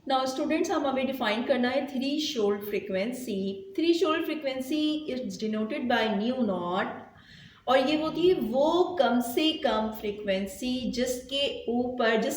Now students हम हमें define करना है threshold frequency. Threshold frequency is denoted by nu naught, और ये होती है वो कम से कम फ्रीक्वेंसी जिसके ऊपर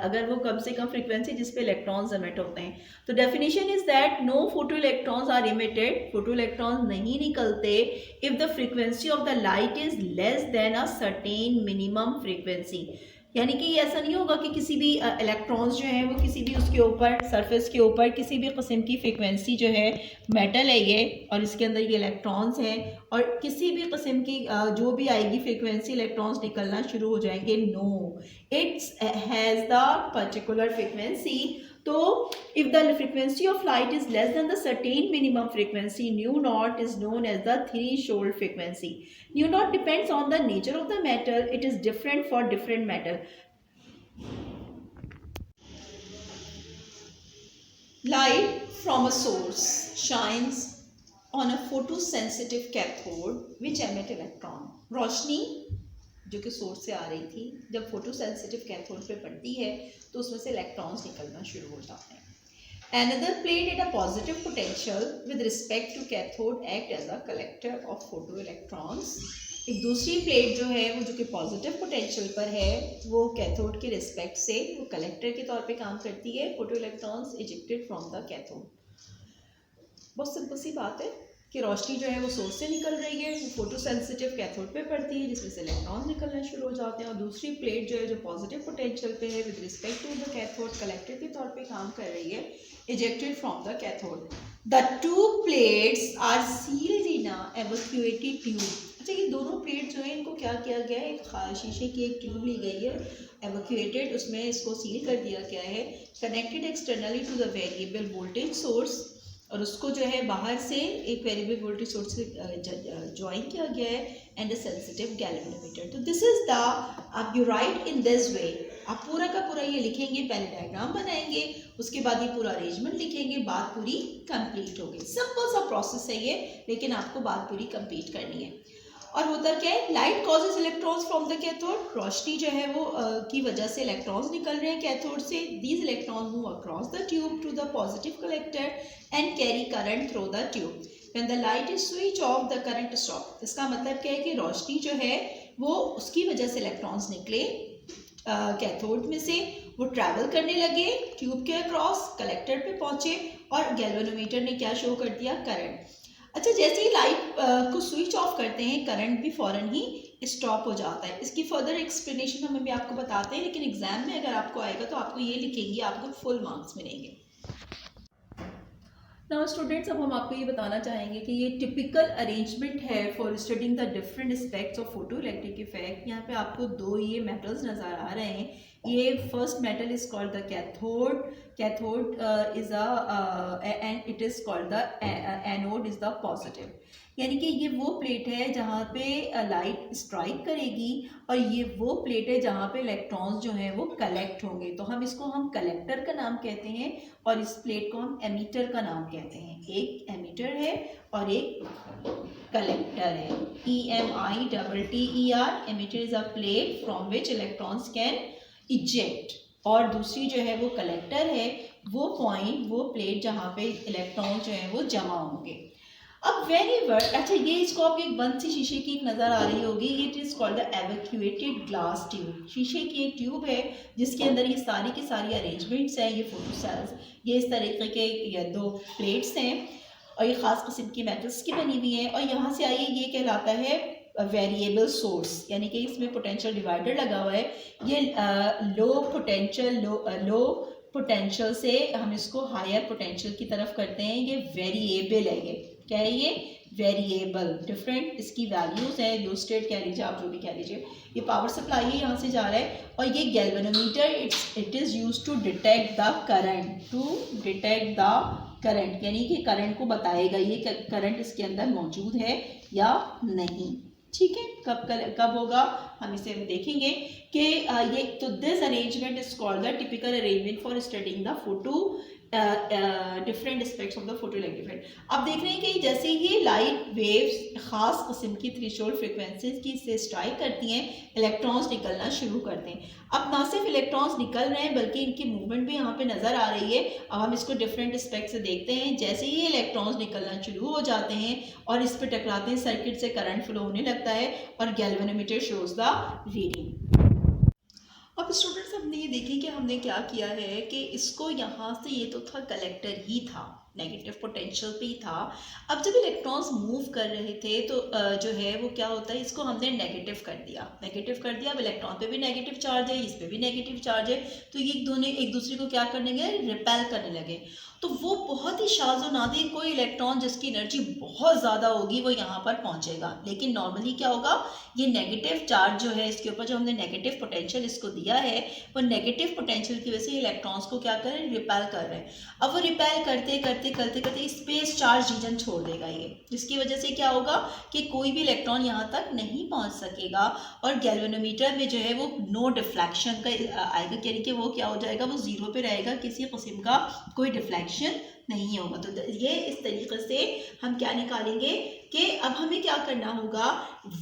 अगर वो कम से कम फ्रीक्वेंसी जिस पे इलेक्ट्रॉन्स एमिट होते हैं। तो definition is that no photo electrons are emitted, photo electrons नहीं निकलते if the frequency of the light is less than a certain minimum frequency. यानी कि ये ऐसा नहीं होगा कि किसी भी इलेक्ट्रॉन्स जो हैं वो किसी भी उसके ऊपर सरफेस के ऊपर किसी भी किस्म की फ्रीक्वेंसी जो है, मेटल है ये और इसके अंदर ये इलेक्ट्रॉन्स हैं, और किसी भी किस्म की जो भी आएगी फ्रीक्वेंसी इलेक्ट्रॉन्स निकलना शुरू हो जाएंगे। No, it's has the particular frequency. तो if the frequency of light is less than the certain minimum frequency, nu naught is known as the threshold frequency. Nu naught depends on the nature of the metal. It is different for different metal. Light from a source shines on a photosensitive cathode which emit electron. रोशनी जो कि source से आ रही थी, जब photosensitive cathode पे पड़ती है तो उसमें से इलेक्ट्रॉन्स निकलना शुरू हो जाते हैं। Another plate at a positive potential with respect to cathode act as a collector of photoelectrons. एक दूसरी प्लेट जो है वो जो कि पॉजिटिव पोटेंशियल पर है वो कैथोड के रिस्पेक्ट से वो कलेक्टर के तौर पे काम करती है photo electrons ejected from the cathode. बहुत सिंपल सी बात है कि रोशनी जो है वो सोर्स से निकल रही है, वो फोटो सेंसिटिव कैथोड पे पड़ती है जिसमें से इलेक्ट्रॉन निकलना शुरू हो जाते हैं, और दूसरी प्लेट जो है जो पॉजिटिव पोटेंशियल पे है with respect to the cathode collector के तौर पे काम कर रही है, ejected from the cathode. The two plates are sealed in a evacuated tube. अच्छा, ये दोनों प्लेट जो है इनको क्या किया गया है, एक शीशे की एक ट्यूब ली गई है एवैक्यूएटेड, उसमें इसको सील कर दिया गया है, connected externally to the variable voltage source, और उसको जो है बाहर से एक वेरिएबल वोल्टेज सोर्स से ज्वाइन किया गया है, एंड अ सेंसिटिव गैल्वेनोमीटर। तो दिस इज द, आप you write in this way, आप पूरा का पूरा ये लिखेंगे, पहले डायग्राम बनाएंगे, उसके बाद ये पूरा अरेंजमेंट लिखेंगे, बात पूरी कंप्लीट होगी। सिंपल सा प्रोसेस है ये, लेकिन आपको बात पूरी कंप्लीट करनी है। और होता क्या है, light causes electrons from the cathode, रोशनी जो है वो की वजह से इलेक्ट्रॉन्स निकल रहे हैं कैथोड से। These electrons move across the tube to the positive collector and carry current through the tube. When the light is switch off the current stop. इसका मतलब क्या है कि रोशनी जो है वो उसकी वजह से इलेक्ट्रॉन्स निकले कैथोड में से, वो ट्रैवल करने लगे ट्यूब के अक्रॉस, कलेक्टर पे पहुंचे, और गैल्वेनोमीटर ने क्या शो कर दिया, करंट। अच्छा, जैसे ही लाइट को स्विच ऑफ करते हैं करंट भी फ़ौरन ही स्टॉप हो जाता है। इसकी फर्दर एक्सप्लेनेशन हम अभी आपको बताते हैं, लेकिन एग्जाम में अगर आपको आएगा तो आपको ये लिखेंगे, आपको फुल मार्क्स मिलेंगे। नाउ स्टूडेंट्स, अब हम आपको ये बताना चाहेंगे कि ये टिपिकल अरेंजमेंट है for studying the different aspects of photo electric effect. यहाँ पे आपको दो ये मेटल्स नज़र आ रहे हैं। ये first metal is called the cathode, cathode is and it is called the anode is the positive. यानी कि ये वो प्लेट है जहाँ पे लाइट स्ट्राइक करेगी, और ये वो प्लेट है जहाँ पे इलेक्ट्रॉन्स जो हैं वो कलेक्ट होंगे। तो हम इसको कलेक्टर का नाम कहते हैं, और इस प्लेट को हम एमीटर का नाम कहते हैं। एक एमीटर है और एक कलेक्टर है। EMITTER, emitter is a plate from which electrons can eject, और दूसरी जो है वो कलेक्टर है, वो पॉइंट, वो प्लेट जहाँ पे इलेक्ट्रॉन जो है वो जमा होंगे। अब वेरीवर, अच्छा, ये इसको आपको एक बंद सी शीशे की एक नज़र आ रही होगी, it is called the evacuated glass tube. शीशे की एक ट्यूब है जिसके अंदर ये सारी की सारी अरेंजमेंट्स हैं, ये फोटो सेल्स, ये इस तरीके के ये दो प्लेट्स हैं, और ये ख़ास किस्म की मेटल्स की बनी हुई हैं, और यहाँ से आइए ये कहलाता है वेरिएबल सोर्स, यानी कि इसमें पोटेंशियल डिवाइडर लगा हुआ है। ये लो पोटेंशियल से हम इसको हायर पोटेंशियल की तरफ करते हैं। ये वेरिएबल है, ये क्या है, ये वेरिएबल, डिफरेंट इसकी वैल्यूज़ है, रियोस्टेट कह लीजिए आप, जो भी कह लीजिए। ये पावर सप्लाई है, यहाँ से जा रहा है, और ये galvanometer, it is used to detect the current, to detect the current, यानी कि करंट को बताएगा ये करंट इसके अंदर मौजूद है या नहीं। ठीक है। कब होगा, हम इसे देखेंगे कि ये तो this arrangement is called the typical arrangement for studying the photo different aspects of the photo electric effect. अब देख रहे हैं कि जैसे ये लाइट वेव्स खास किस्म की थ्रेशोल्ड फ्रिक्वेंसीज की से स्ट्राइक करती हैं, इलेक्ट्रॉन्स निकलना शुरू करते हैं। अब ना सिर्फ इलेक्ट्रॉन्स निकल रहे हैं बल्कि इनकी मूवमेंट भी यहाँ पे नज़र आ रही है। अब हम इसको डिफरेंट एस्पेक्ट से देखते हैं। जैसे ही ये इलेक्ट्रॉन्स निकलना शुरू हो जाते हैं और इस पर टकराते हैं, सर्किट से करंट फ्लो होने लगता है और गैल्वेनोमीटर शोज द रीडिंग। अब स्टूडेंट्स हमने ये देखी कि हमने क्या किया है कि इसको यहाँ से, ये तो था कलेक्टर ही था, नेगेटिव पोटेंशियल पे ही था। अब जब इलेक्ट्रॉन्स मूव कर रहे थे तो जो है वो क्या होता है, इसको हमने नेगेटिव कर दिया। अब इलेक्ट्रॉन पे भी नेगेटिव चार्ज है, इस पे भी नेगेटिव चार्ज है, तो ये दोनों एक दूसरे को क्या करने लगे, रिपेल करने लगे। तो वो बहुत ही शाज़ो नादिर कोई इलेक्ट्रॉन जिसकी एनर्जी बहुत ज़्यादा होगी वो यहाँ पर पहुँचेगा। लेकिन नॉर्मली क्या होगा, ये नेगेटिव चार्ज जो है इसके ऊपर जो हमने नेगेटिव पोटेंशियल इसको दिया है, वो नेगेटिव पोटेंशियल की वजह से इलेक्ट्रॉन्स को क्या कर रहे हैं, रिपेल कर रहे हैं। अब वो रिपेल करते करते स्पेस चार्ज रीजन छोड़ देगा ये, जिसकी वजह से क्या होगा कि कोई भी इलेक्ट्रॉन यहाँ तक नहीं पहुँच सकेगा और गैल्वेनोमीटर में जो है वो नो डिफ्लेक्शन का आएगा, यानी कि वो क्या हो जाएगा, वो जीरो पे रहेगा, किसी किस्म का कोई डिफ्लेक्शन नहीं होगा। तो ये इस तरीके से हम क्या निकालेंगे कि अब हमें क्या करना होगा,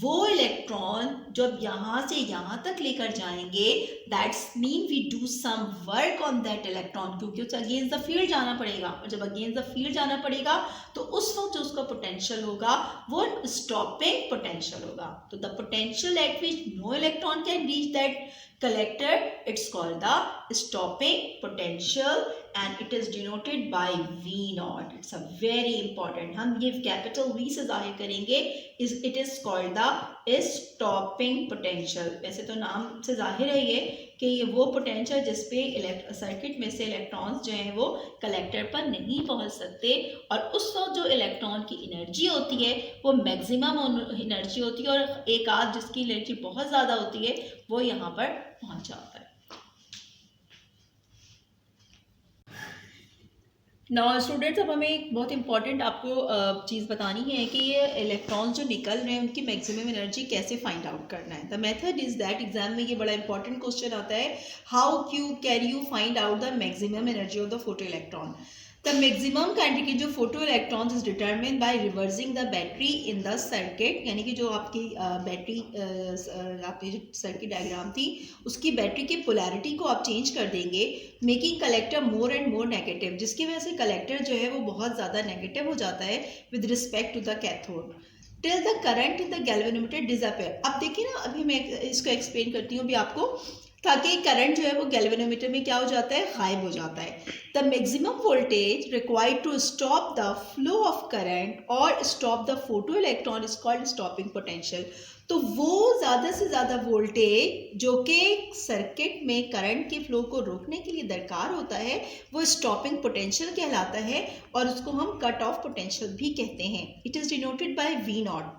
वो इलेक्ट्रॉन जब यहाँ से यहाँ तक लेकर जाएंगे, that's mean we do some work on that electron, क्योंकि उसे अगेंस्ट द फील्ड जाना पड़ेगा। और जब अगेंस्ट द फील्ड जाना पड़ेगा तो उस वक्त जो उसका पोटेंशियल होगा वो स्टॉपिंग पोटेंशियल होगा। तो the potential at which no electron can reach that collector, it's called the stopping potential and it is denoted by V naught. It's a very important, हम ये कैपिटल V से जाहिर करेंगे, it is called the stopping potential। वैसे तो नाम से जाहिर है ये कि ये वो पोटेंशियल जिसपे सर्किट में से इलेक्ट्रॉन्स जो हैं वो कलेक्टर पर नहीं पहुंच सकते, और उस वक्त जो इलेक्ट्रॉन की एनर्जी होती है वो मैक्सिमम एनर्जी होती है, और एक आध जिसकी एनर्जी बहुत ज़्यादा होती है वो यहाँ पर पहुंच जाता है। नाउ स्टूडेंट्स, अब हमें एक बहुत इंपॉर्टेंट आपको चीज़ बतानी है कि ये इलेक्ट्रॉन्स जो निकल रहे हैं उनकी मैक्सिमम एनर्जी कैसे फाइंड आउट करना है। The method is that, exam में ये बड़ा इंपॉर्टेंट क्वेश्चन आता है, how can you find out the maximum energy of the photo electron. The maximum kind की जो photo electrons is determine by reversing the battery in the circuit, यानी कि जो आपकी बैटरी आपकी जो सर्किट डायग्राम थी उसकी बैटरी की पोलैरिटी को आप चेंज कर देंगे, making collector more and more negative, जिसकी वजह से कलेक्टर जो है वो बहुत ज़्यादा नेगेटिव हो जाता है with respect to the cathode, till the current in the galvanometer disappear. अब देखिए ना, अभी मैं इसको एक्सप्लेन करती हूँ अभी आपको, ताकि करंट जो है वो गैल्वेनोमीटर में क्या हो जाता है, गायब हो जाता है। The maximum voltage required to stop the flow of current और stop the photo electron is called stopping potential. तो वो ज़्यादा से ज़्यादा वोल्टेज जो कि सर्किट में करंट के फ्लो को रोकने के लिए दरकार होता है वो स्टॉपिंग पोटेंशियल कहलाता है, और उसको हम कट ऑफ पोटेंशियल भी कहते हैं। It is denoted by V naught.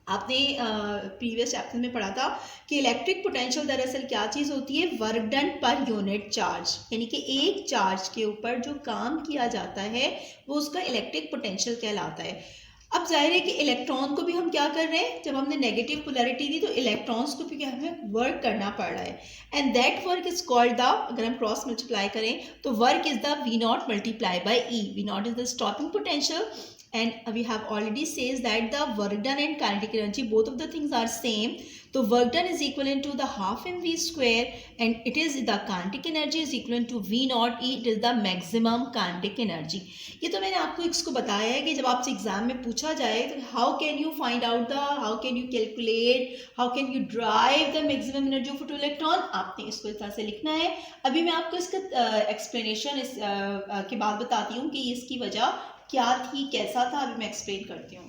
आपने प्रीवियस चैप्टर में पढ़ा था कि इलेक्ट्रिक पोटेंशियल दरअसल क्या चीज़ होती है, work done per unit charge, यानी कि एक चार्ज के ऊपर जो काम किया जाता है वो उसका इलेक्ट्रिक पोटेंशियल कहलाता है। अब जाहिर है कि इलेक्ट्रॉन को भी हम क्या कर रहे हैं, जब हमने नेगेटिव पोलैरिटी दी तो इलेक्ट्रॉन्स को भी क्या हमें वर्क करना पड़ रहा है, and that work is called the, अगर हम क्रॉस मल्टीप्लाई करें तो work is the V naught multiply by e. V naught is the stopping potential, and we have already says that the work done and kinetic energy, both of the things are same. So work done is equivalent to the half mv square, and it is the kinetic energy is equivalent to v naught e, it is the maximum kinetic energy। ये तो मैंने आपको इसको बताया है कि जब आपसे एग्जाम में पूछा जाए तो how can you find out the, how can you calculate, how can you drive the maximum energy of photo electron, आपने इसको इस तरह से लिखना है। अभी मैं आपको इसका एक्सप्लेनेशन के बाद बताती हूँ कि इसकी वजह क्या थी, कैसा था, अभी मैं एक्सप्लेन करती हूँ।